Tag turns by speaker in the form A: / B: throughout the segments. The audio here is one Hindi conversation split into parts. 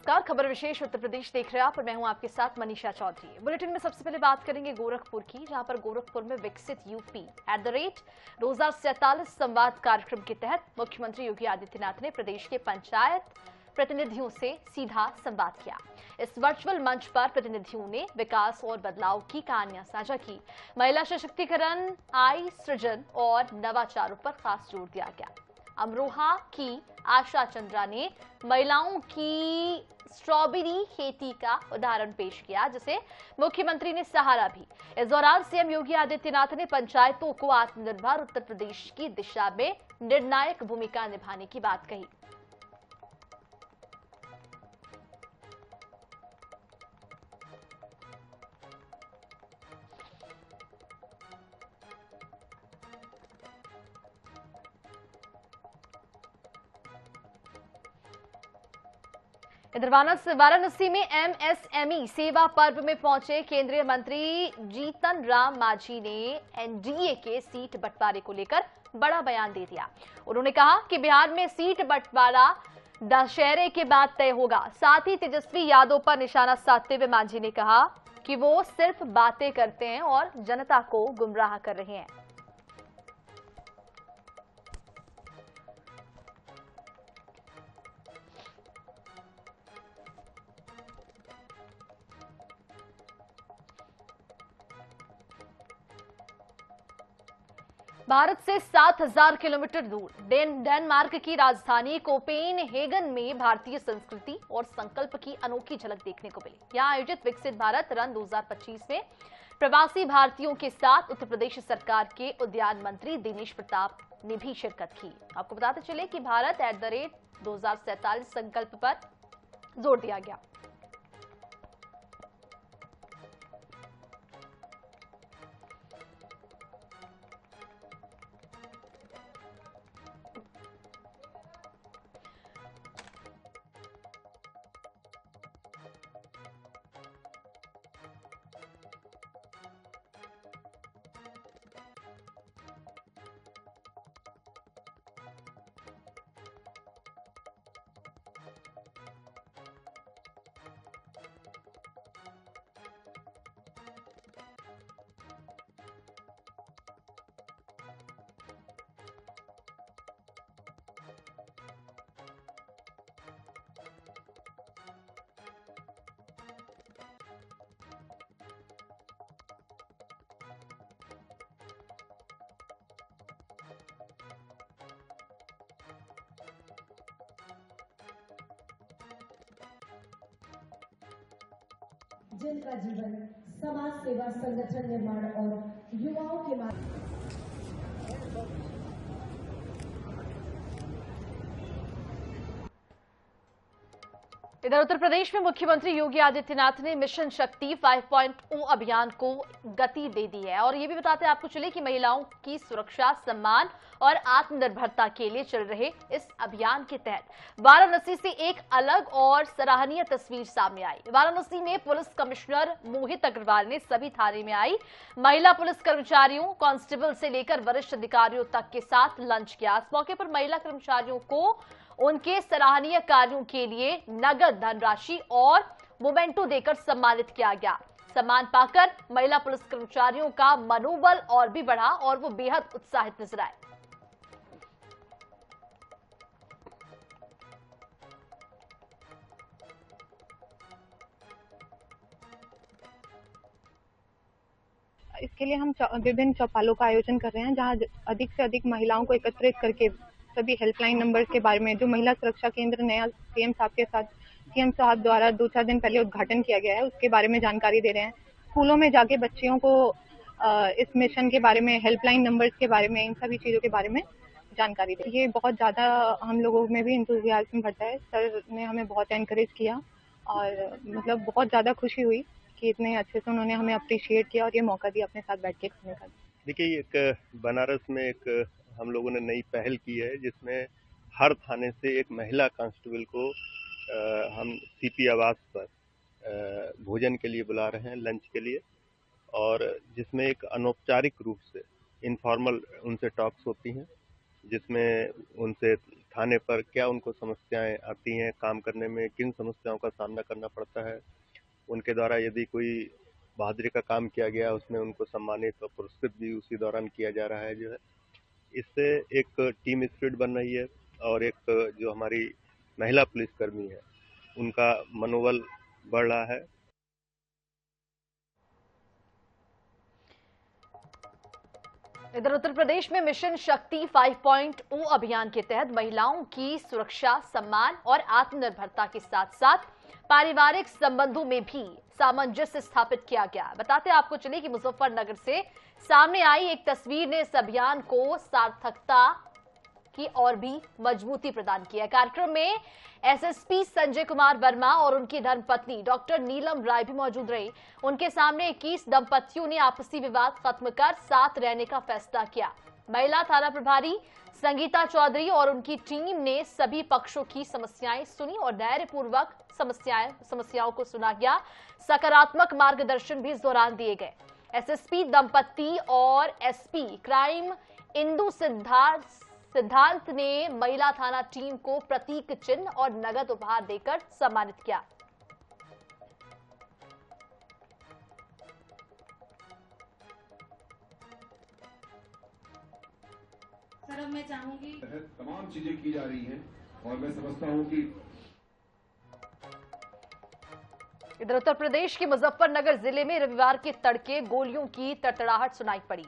A: नमस्कार, खबर विशेष उत्तर प्रदेश देख रहे हैं आप और मैं हूं आपके साथ मनीषा चौधरी। बुलेटिन में सबसे पहले बात करेंगे गोरखपुर की, जहां पर गोरखपुर में विकसित यूपी @2047 संवाद कार्यक्रम के तहत मुख्यमंत्री योगी आदित्यनाथ ने प्रदेश के पंचायत प्रतिनिधियों से सीधा संवाद किया। इस वर्चुअल मंच पर प्रतिनिधियों ने विकास और बदलाव की कहानियां साझा की। महिला सशक्तिकरण, आय सृजन और नवाचारों पर खास जोर दिया गया। अमरोहा की आशा चंद्रा ने महिलाओं की स्ट्रॉबेरी खेती का उदाहरण पेश किया, जिसे मुख्यमंत्री ने सहारा भी। इस दौरान सीएम योगी आदित्यनाथ ने पंचायतों को आत्मनिर्भर उत्तर प्रदेश की दिशा में निर्णायक भूमिका निभाने की बात कही। इधर वाराणसी में एमएसएमई सेवा पर्व में पहुंचे केंद्रीय मंत्री जीतन राम मांझी ने एनडीए के सीट बंटवारे को लेकर बड़ा बयान दे दिया। उन्होंने कहा कि बिहार में सीट बंटवारा दशहरे के बाद तय होगा। साथ ही तेजस्वी यादव पर निशाना साधते हुए मांझी ने कहा कि वो सिर्फ बातें करते हैं और जनता को गुमराह कर रहे हैं। भारत से 7000 किलोमीटर दूर डेनमार्क की राजधानी कोपेनहेगन में भारतीय संस्कृति और संकल्प की अनोखी झलक देखने को मिली। यहां आयोजित विकसित भारत रन 2025 में प्रवासी भारतीयों के साथ उत्तर प्रदेश सरकार के उद्यान मंत्री दिनेश प्रताप ने भी शिरकत की। आपको बताते चले कि भारत @2047 संकल्प पर जोर दिया गया।
B: जिनका जीवन समाज सेवा, संगठन निर्माण और युवाओं के माध्यम।
A: इधर उत्तर प्रदेश में मुख्यमंत्री योगी आदित्यनाथ ने मिशन शक्ति 5.0 अभियान को गति दे दी है और ये भी बताते आपको चले कि महिलाओं की सुरक्षा, सम्मान और आत्मनिर्भरता के लिए चल रहे इस अभियान के तहत वाराणसी से एक अलग और सराहनीय तस्वीर सामने आई। वाराणसी में पुलिस कमिश्नर मोहित अग्रवाल ने सभी थाने में आई महिला पुलिस कर्मचारियों, कांस्टेबल से लेकर वरिष्ठ अधिकारियों तक के साथ लंच किया। इस मौके पर महिला कर्मचारियों को उनके सराहनीय कार्यों के लिए नगद धनराशि और मोमेंटो देकर सम्मानित किया गया। सम्मान पाकर महिला पुलिस कर्मचारियों का मनोबल और भी बढ़ा और वो बेहद उत्साहित नजर आए।
C: इसके लिए हम विभिन्न चौपालों का आयोजन कर रहे हैं, जहां अधिक से अधिक महिलाओं को एकत्रित करके सभी हेल्पलाइन नंबर्स के बारे में, जो महिला सुरक्षा केंद्र नया सीएम साहब द्वारा 2-4 दिन पहले उद्घाटन किया गया है, उसके बारे में जानकारी दे रहे हैं। स्कूलों में जाके बच्चियों को इस मिशन के बारे में, हेल्पलाइन नंबर्स के बारे में, इन सभी चीज़ों के बारे में जानकारी दे। ये बहुत ज़्यादा हम लोगों में भी इंथुजियाज्म बढ़ता है। सर ने हमें बहुत एनकरेज किया और मतलब बहुत ज़्यादा खुशी हुई कि इतने अच्छे से उन्होंने हमें अप्रिशिएट किया और ये मौका दिया अपने साथ बैठ के खाने का।
D: देखिए, एक बनारस में एक हम लोगों ने नई पहल की है, जिसमें हर थाने से एक महिला कांस्टेबल को हम सीपी आवास पर भोजन के लिए बुला रहे हैं, लंच के लिए, और जिसमें एक अनौपचारिक रूप से इनफॉर्मल उनसे टॉक्स होती हैं, जिसमें उनसे थाने पर क्या उनको समस्याएं आती हैं, काम करने में किन समस्याओं का सामना करना पड़ता है, उनके द्वारा यदि कोई बहादुरी का काम किया गया उसमें उनको सम्मानित और पुरस्कृत भी उसी दौरान किया जा रहा है जो है। इससे एक टीम स्पिरिट बन रही है और एक जो हमारी महिला पुलिसकर्मी है उनका मनोबल बढ़ रहा है।
A: इधर उत्तर प्रदेश में मिशन शक्ति 5.0 अभियान के तहत महिलाओं की सुरक्षा, सम्मान और आत्मनिर्भरता के साथ साथ पारिवारिक संबंधों में भी सामंजस्य स्थापित किया गया। बताते आपको चले कि मुजफ्फरनगर से सामने आई एक तस्वीर ने इस अभियान को सार्थकता की और भी मजबूती प्रदान की है। कार्यक्रम में एसएसपी संजय कुमार वर्मा और उनकी धर्मपत्नी डॉक्टर नीलम राय भी मौजूद रही। उनके सामने 21 दंपतियों ने आपसी विवाद खत्म कर साथ रहने का फैसला किया। महिला थाना प्रभारी संगीता चौधरी और उनकी टीम ने सभी पक्षों की समस्याएं सुनी और धैर्यपूर्वक समस्याओं को सुना गया। सकारात्मक मार्गदर्शन भी इस दौरान दिए गए। एसएसपी दंपति और एसपी क्राइम इंदु सिद्धांत ने महिला थाना टीम को प्रतीक चिन्ह और नगद उपहार देकर सम्मानित किया।
E: सर, अब मैं चाहूंगी तमाम चीजें की जा रही हैं और मैं समझता हूं कि
A: इधर उत्तर प्रदेश के मुजफ्फरनगर जिले में रविवार के तड़के गोलियों की तड़तड़ाहट सुनाई पड़ी।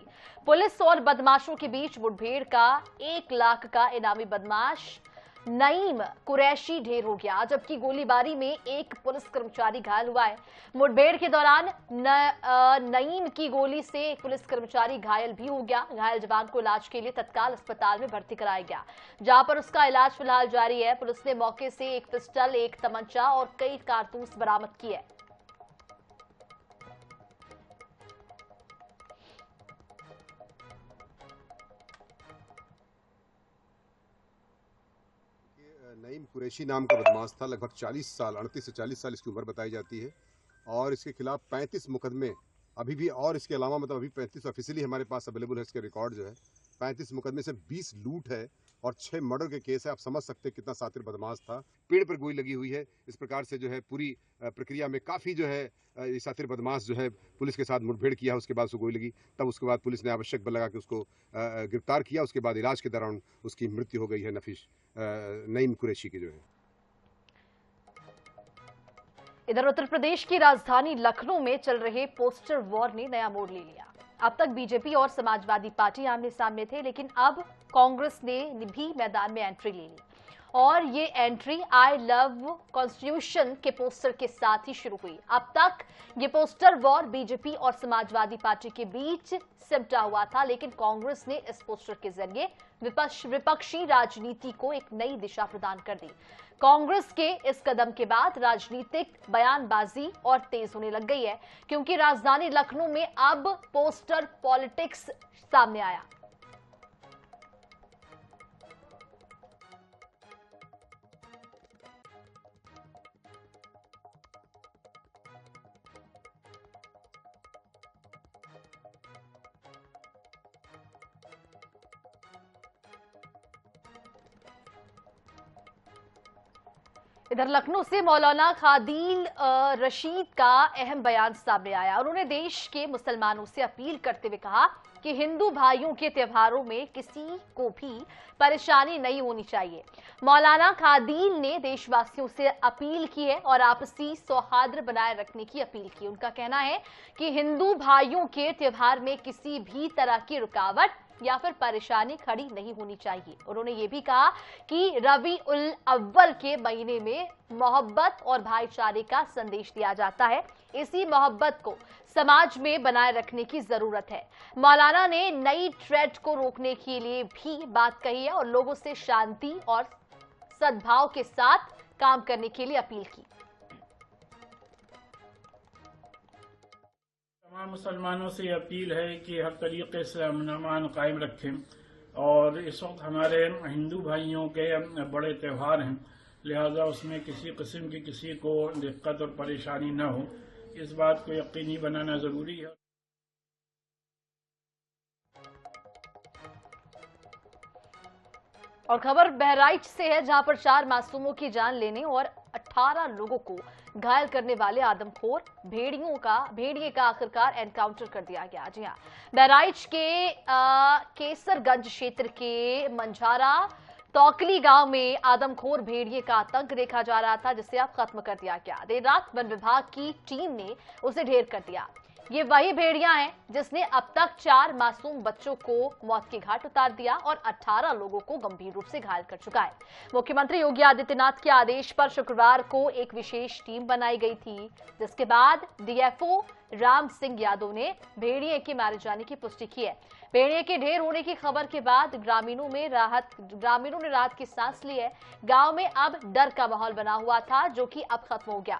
A: पुलिस और बदमाशों के बीच मुठभेड़ का 1 लाख का इनामी बदमाश नईम कुरैशी ढेर हो गया, जबकि गोलीबारी में एक पुलिस कर्मचारी घायल हुआ है। मुठभेड़ के दौरान नईम की गोली से एक पुलिस कर्मचारी घायल भी हो गया। घायल जवान को इलाज के लिए तत्काल अस्पताल में भर्ती कराया गया, जहां पर उसका इलाज फिलहाल जारी है। पुलिस ने मौके से एक पिस्टल, एक तमंचा और कई कारतूस बरामद किए हैं।
F: नईम कुरैशी नाम का बदमाश था। लगभग 40 साल, 38 से 40 साल इसकी उम्र बताई जाती है और इसके खिलाफ 35 मुकदमे अभी भी, और इसके अलावा मतलब अभी 35 ऑफिशियली हमारे पास अवेलेबल है इसके रिकॉर्ड जो है। 35 मुकदमे से 20 लूट है और 6 मर्डर के केस है। आप समझ सकते हैं कितना शातिर बदमाश था। पेड़ पर गोली लगी हुई है। इस प्रकार से जो है पूरी प्रक्रिया में काफ़ी जो है ये शातिर बदमाश जो है पुलिस के साथ मुठभेड़ किया, उसके बाद उसको गोली लगी। तब उसके बाद पुलिस ने आवश्यक बल लगा के उसको गिरफ्तार किया। उसके बाद इलाज के दौरान उसकी मृत्यु हो गई है। नईम कुरैशी की जो है।
A: इधर उत्तर प्रदेश की राजधानी लखनऊ में चल रहे पोस्टर वॉर ने नया मोड़ ले लिया। अब तक बीजेपी और समाजवादी पार्टी आमने सामने थे, लेकिन अब कांग्रेस ने भी मैदान में एंट्री ले ली और ये एंट्री आई लव कॉन्स्टिट्यूशन के पोस्टर के साथ ही शुरू हुई। अब तक ये पोस्टर वॉर बीजेपी और समाजवादी पार्टी के बीच सिमटा हुआ था, लेकिन कांग्रेस ने इस पोस्टर के जरिए विपक्षी राजनीति को एक नई दिशा प्रदान कर दी। कांग्रेस के इस कदम के बाद राजनीतिक बयानबाजी और तेज होने लग गई है, क्योंकि राजधानी लखनऊ में अब पोस्टर पॉलिटिक्स सामने आया। इधर लखनऊ से मौलाना खादिल रशीद का अहम बयान सामने आया। उन्होंने देश के मुसलमानों से अपील करते हुए कहा कि हिंदू भाइयों के त्योहारों में किसी को भी परेशानी नहीं होनी चाहिए। मौलाना खादिल ने देशवासियों से अपील की है और आपसी सौहार्द बनाए रखने की अपील की। उनका कहना है कि हिंदू भाइयों के त्योहार में किसी भी तरह की रुकावट या फिर परेशानी खड़ी नहीं होनी चाहिए। उन्होंने ये भी कहा कि रबी उल अव्वल के महीने में मोहब्बत और भाईचारे का संदेश दिया जाता है। इसी मोहब्बत को समाज में बनाए रखने की जरूरत है। मौलाना ने नई ट्रेंड को रोकने के लिए भी बात कही है और लोगों से शांति और सद्भाव के साथ काम करने के लिए अपील की।
G: तमाम मुसलमानों से अपील है कि हर तरीके से अमन कायम रखें और इस वक्त हमारे हिंदू भाइयों के बड़े त्यौहार हैं, लिहाजा उसमें किसी किस्म की किसी को दिक्कत और परेशानी न हो, इस बात को यकीनी बनाना जरूरी है।
A: और खबर बहराइच से है, जहां पर 4 मासूमों की जान लेने और 18 लोगों को घायल करने वाले आदमखोर भेड़िए का आखिरकार एनकाउंटर कर दिया गया। जी हां, बहराइच के केसरगंज क्षेत्र के मंझारा तौकली गांव में आदमखोर भेड़िए का आतंक देखा जा रहा था, जिसे अब खत्म कर दिया गया। देर रात वन विभाग की टीम ने उसे ढेर कर दिया। ये वही भेड़िया है जिसने अब तक 4 मासूम बच्चों को मौत के घाट उतार दिया और 18 लोगों को गंभीर रूप से घायल कर चुका है। मुख्यमंत्री योगी आदित्यनाथ के आदेश पर शुक्रवार को एक विशेष टीम बनाई गई थी, जिसके बाद डीएफओ राम सिंह यादव ने भेड़िए के मारे जाने की पुष्टि की है। भेड़िए के ढेर होने की खबर के बाद ग्रामीणों ने राहत की सांस ली है। गांव में अब डर का माहौल बना हुआ था, जो कि अब खत्म हो गया।